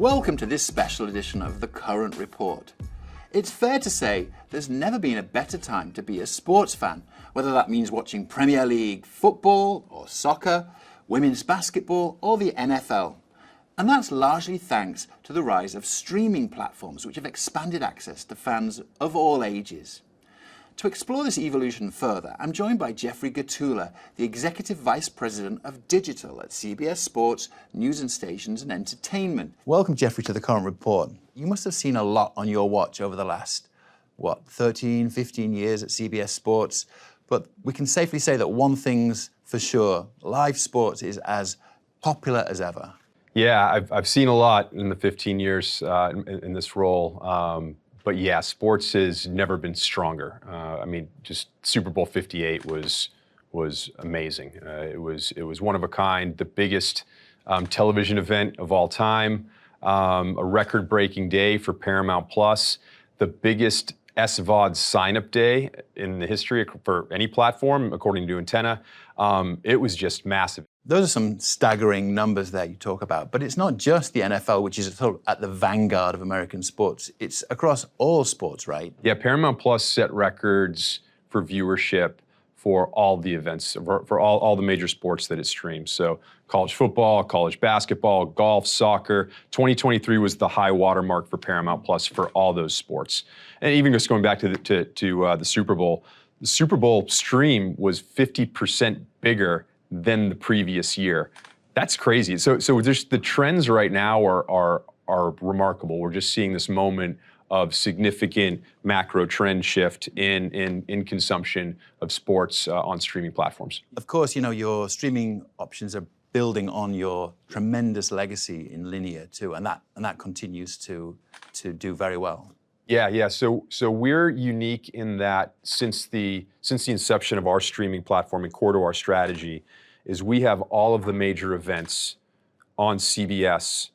Welcome to this special edition of The Current Report. It's fair to say there's never been a better time to be a sports fan, whether that means watching Premier League football or soccer, women's basketball or the NFL. And that's largely thanks to the rise of streaming platforms which have expanded access to fans of all ages. To explore this evolution further, I'm joined by Jeffrey Gatula, the Executive Vice President of Digital at CBS Sports, News and Stations and Entertainment. Welcome, Jeffrey, to The Current Report. You must have seen a lot on your watch over the last, 13, 15 years at CBS Sports. But we can safely say that one thing's for sure, live sports is as popular as ever. Yeah, I've seen a lot in the 15 years in this role. But yeah, sports has never been stronger. Just Super Bowl 58 was amazing. It was one of a kind, the biggest television event of all time, a record-breaking day for Paramount Plus, the biggest SVOD sign-up day in the history for any platform, according to Antenna. It was just massive. Those are some staggering numbers there you talk about, but it's not just the NFL, which is sort of at the vanguard of American sports. It's across all sports, right? Yeah, Paramount Plus set records for viewership for all the events, for all the major sports that it streams. So college football, college basketball, golf, soccer. 2023 was the high watermark for Paramount Plus for all those sports. And even just going back to the Super Bowl, the Super Bowl stream was 50% bigger than the previous year. That's crazy. So there's the trends right now are remarkable. We're just seeing this moment of significant macro trend shift in consumption of sports on streaming platforms. Of course, your streaming options are building on your tremendous legacy in linear too, and that continues to do very well. Yeah. So we're unique in that since the inception of our streaming platform and core to our strategy is we have all of the major events on CBS,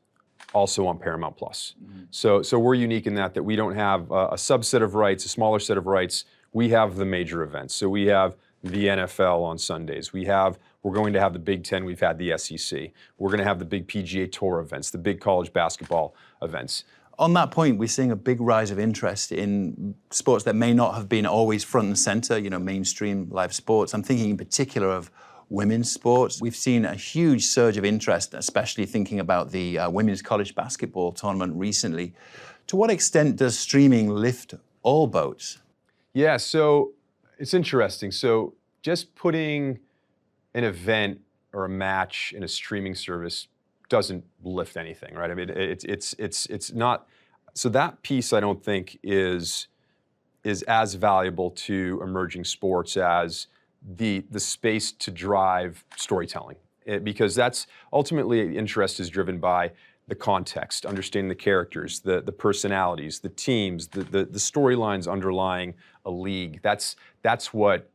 also on Paramount Plus. Mm-hmm. So we're unique in that we don't have a subset of rights, a smaller set of rights. We have the major events. So we have the NFL on Sundays. We're going to have the Big Ten. We've had the SEC. We're going to have the big PGA Tour events, the big college basketball events. On that point, we're seeing a big rise of interest in sports that may not have been always front and center, mainstream live sports. I'm thinking in particular of women's sports. We've seen a huge surge of interest, especially thinking about the women's college basketball tournament recently. To what extent does streaming lift all boats? Yeah, so it's interesting. So just putting an event or a match in a streaming service doesn't lift anything, right? I mean, it's not. So that piece, I don't think, is as valuable to emerging sports as the space to drive storytelling, because that's ultimately interest is driven by the context, understanding the characters, the personalities, the teams, the storylines underlying a league. That's what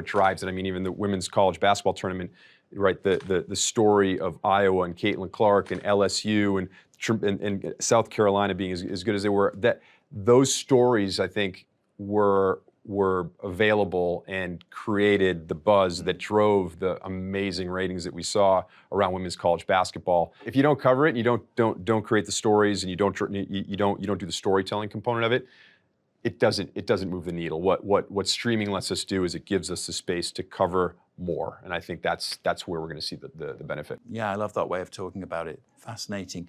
drives it. I mean, even the women's college basketball tournament, right? The story of Iowa and Caitlin Clark and LSU and South Carolina being as good as they were. Those stories, I think, were available and created the buzz that drove the amazing ratings that we saw around women's college basketball. If you don't cover it, and you don't create the stories, and you don't do the storytelling component of it, it doesn't move the needle. What streaming lets us do is it gives us the space to cover more, and I think that's where we're going to see the benefit. Yeah, I love that way of talking about it. Fascinating.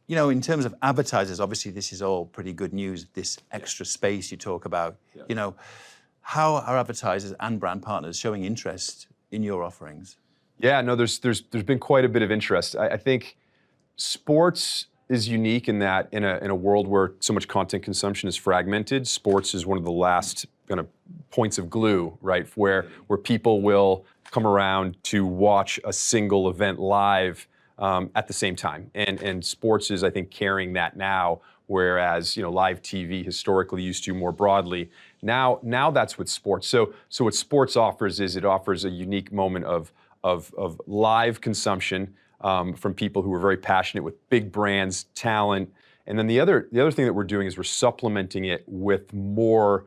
In terms of advertisers, obviously this is all pretty good news, this extra space you talk about. Yeah. How are advertisers and brand partners showing interest in your offerings? Yeah, no, there's been quite a bit of interest. I think sports is unique in that in a world where so much content consumption is fragmented, sports is one of the last kind of points of glue, right? Where people will come around to watch a single event live at the same time, and sports is, I think, carrying that now, whereas live TV historically used to more broadly. Now that's what sports. So what sports offers is it offers a unique moment of live consumption from people who are very passionate with big brands, talent, and then the other thing that we're doing is we're supplementing it with more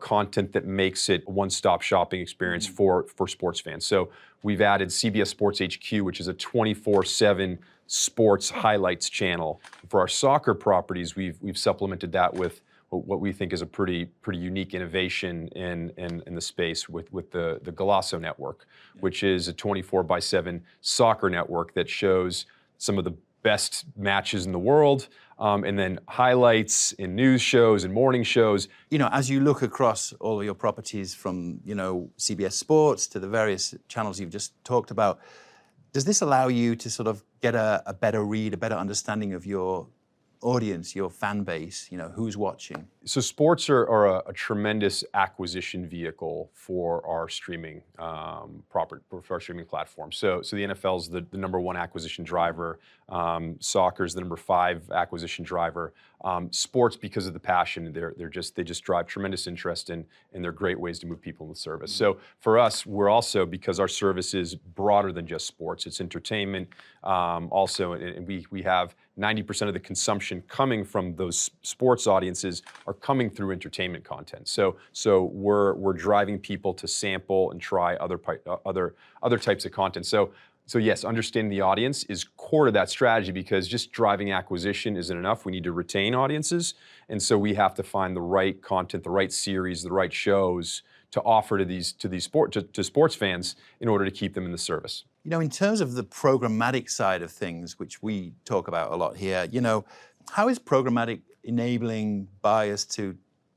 content that makes it a one-stop shopping experience for sports fans. So we've added CBS Sports HQ, which is a 24/7 sports highlights channel. For our soccer properties, we've supplemented that with what we think is a pretty unique innovation in the space with the Golasso network, which is a 24/7 soccer network that shows some of the best matches in the world, and then highlights in news shows and morning shows. You know, as you look across all of your properties from, CBS Sports to the various channels you've just talked about, does this allow you to sort of get a better read, a better understanding of your audience, your fan base, who's watching? So sports are a tremendous acquisition vehicle for our streaming for our streaming platform. So the NFL is the number one acquisition driver. Soccer is the number 5 acquisition driver. Sports, because of the passion, they just drive tremendous interest and they're great ways to move people in the service. So for us, we're also, because our service is broader than just sports, it's entertainment also, and we have 90% of the consumption coming from those sports audiences are coming through entertainment content. So we're driving people to sample and try other types of content. So yes, understanding the audience is core to that strategy, because just driving acquisition isn't enough. We need to retain audiences, and so we have to find the right content, the right series, the right shows to offer to sports fans in order to keep them in the service. In terms of the programmatic side of things, which we talk about a lot here, how is programmatic enabling buyers to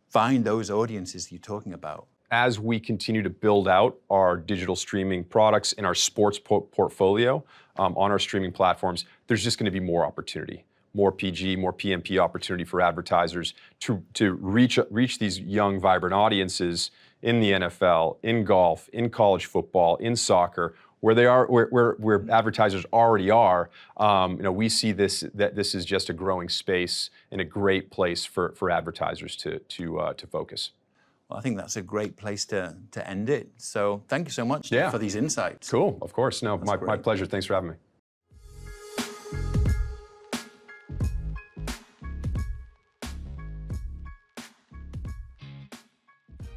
find those audiences you're talking about? As we continue to build out our digital streaming products and our sports portfolio on our streaming platforms, there's just going to be more opportunity, more PG, more PMP opportunity for advertisers to reach these young, vibrant audiences in the NFL, in golf, in college football, in soccer, where advertisers already are. We see that this is just a growing space and a great place for advertisers to focus. Well, I think that's a great place to end it. So thank you so much for these insights. Cool, of course. No, my pleasure. Thanks for having me.